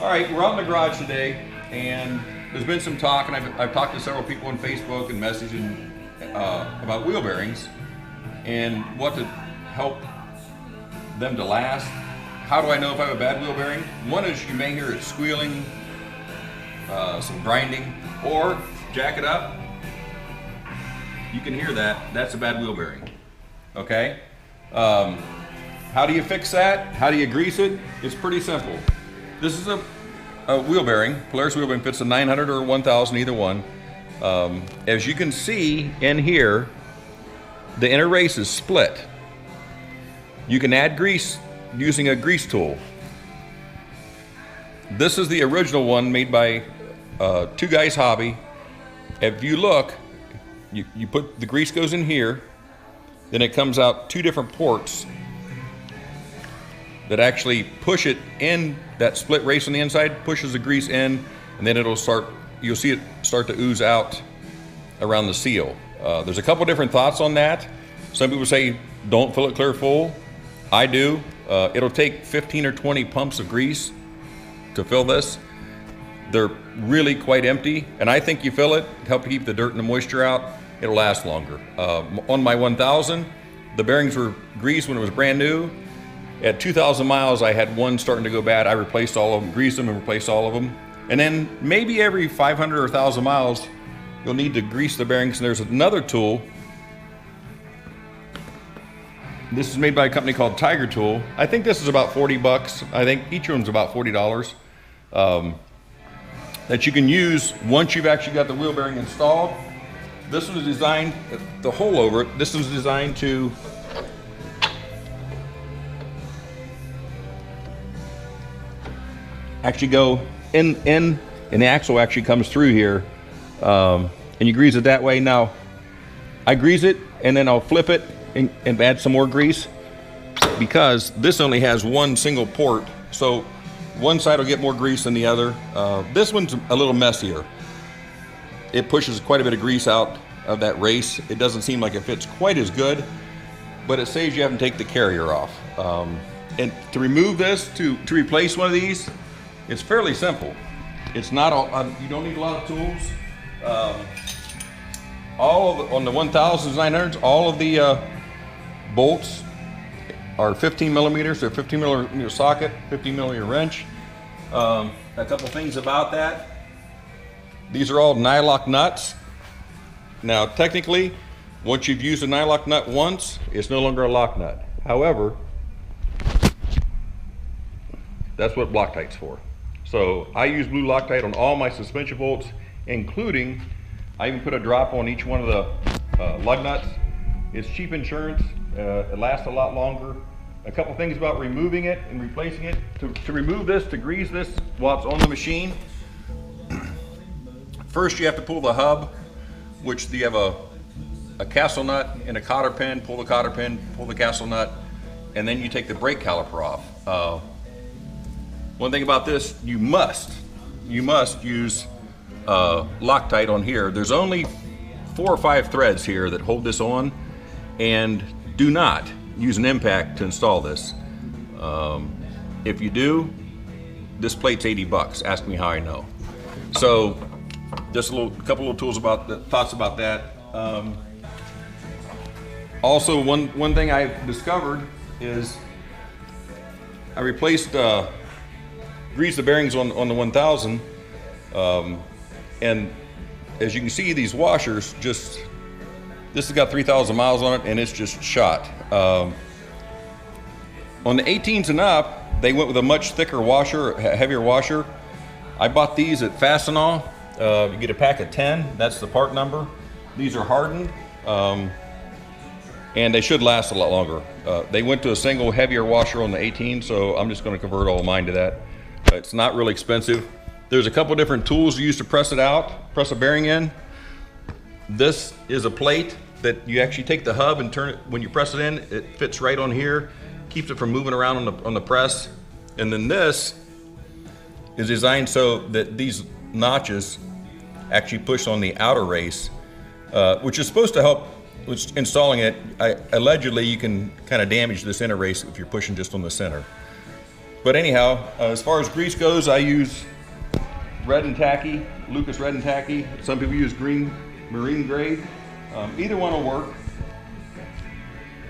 All right, we're out in the garage today, and there's been some talk, and I've talked to several people on Facebook and messaging about wheel bearings and what to help them to last. How do I know if I have a bad wheel bearing? One is you may hear it squealing, some grinding, or jack it up. You can hear that. That's a bad wheel bearing. Okay? How do you fix that? How do you grease it? It's pretty simple. This is a wheel bearing. Polaris wheel bearing fits a 900 or 1000, either one. As you can see in here, the inner race is split. You can add grease using a grease tool. This is the original one made by Two Guys Hobby. If you look, you put the grease goes in here, then it comes out two different ports that actually push it in. That split race on the inside pushes the grease in, and then you'll see it start to ooze out around the seal. There's a couple different thoughts on that. Some people say don't fill it clear full. I do. It'll take 15 or 20 pumps of grease to fill this. They're really quite empty, and I think you fill it, help keep the dirt and the moisture out, it'll last longer. On my 1000, the bearings were greased when it was brand new. At 2,000 miles, I had one starting to go bad. I replaced all of them, greased them and replaced all of them. And then maybe every 500 or 1,000 miles, you'll need to grease the bearings. And there's another tool. This is made by a company called Tiger Tool. I think this is about 40 bucks. I think each one's about $40. That you can use once you've actually got the wheel bearing installed. This was designed, the hole over it, this was designed to actually go in, and the axle actually comes through here, and you grease it that way. Now, I grease it, and then I'll flip it and add some more grease, because this only has one single port, so one side will get more grease than the other. This one's a little messier. It pushes quite a bit of grease out of that race. It doesn't seem like it fits quite as good, but it saves you having to take the carrier off. And to remove this, to replace one of these, it's fairly simple. It's not you don't need a lot of tools. On the 1000s, 900s, all of the bolts are 15 millimeters. They're 15 millimeter socket, 15 millimeter wrench. A couple things about that. These are all nylock nuts. Now, technically, once you've used a nylock nut once, it's no longer a lock nut. However, that's what Loctite's for. So I use blue Loctite on all my suspension bolts, including, I even put a drop on each one of the lug nuts. It's cheap insurance. It lasts a lot longer. A couple things about removing it and replacing it. To remove this, to grease this while it's on the machine, first you have to pull the hub, which you have a castle nut and a cotter pin. Pull the cotter pin, pull the castle nut, and then you take the brake caliper off. One thing about this, you must use Loctite on here. There's only 4 or 5 threads here that hold this on, and do not use an impact to install this. If you do, this plate's 80 bucks. Ask me how I know. So just a couple of tools thoughts about that. Also, one thing I've discovered is I replaced greased the bearings on the 1000, and as you can see, these washers this has got 3,000 miles on it, and it's just shot. On the 18s and up, they went with a much thicker washer, heavier washer. I bought these at Fastenal. You get a pack of 10, that's the part number. These are hardened, and they should last a lot longer. They went to a single heavier washer on the 18, so I'm just gonna convert all of mine to that. It's not really expensive. There's a couple different tools used to press it out, press a bearing in. This is a plate that you actually take the hub and turn it. When you press it in, it fits right on here, keeps it from moving around on the press. And then this is designed so that these notches actually push on the outer race, which is supposed to help with installing it. Allegedly, you can kind of damage this inner race if you're pushing just on the center. But anyhow, as far as grease goes, I use red and tacky, Lucas red and tacky. Some people use green marine grade. Either one will work.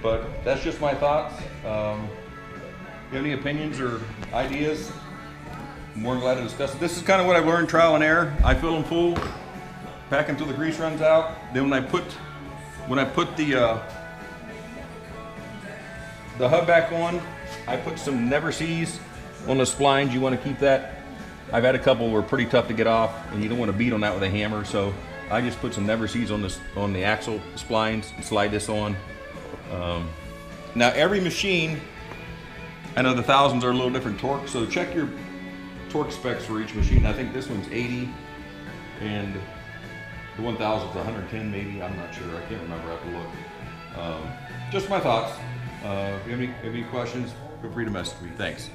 But that's just my thoughts. If you have any opinions or ideas, I'm more than glad to discuss it. This is kind of what I've learned, trial and error. I fill them full, pack them till the grease runs out. Then when I put the hub back on, I put some Never Sees on the splines. You want to keep that. I've had a couple were pretty tough to get off, and you don't want to beat on that with a hammer. So I just put some Never Sees on the axle splines and slide this on. Now every machine, I know the thousands are a little different torque, so check your torque specs for each machine. I think this one's 80 and the 1000 is 110 maybe, I'm not sure, I can't remember, I have to look. Just my thoughts. If you have any questions, feel free to message me. Thanks.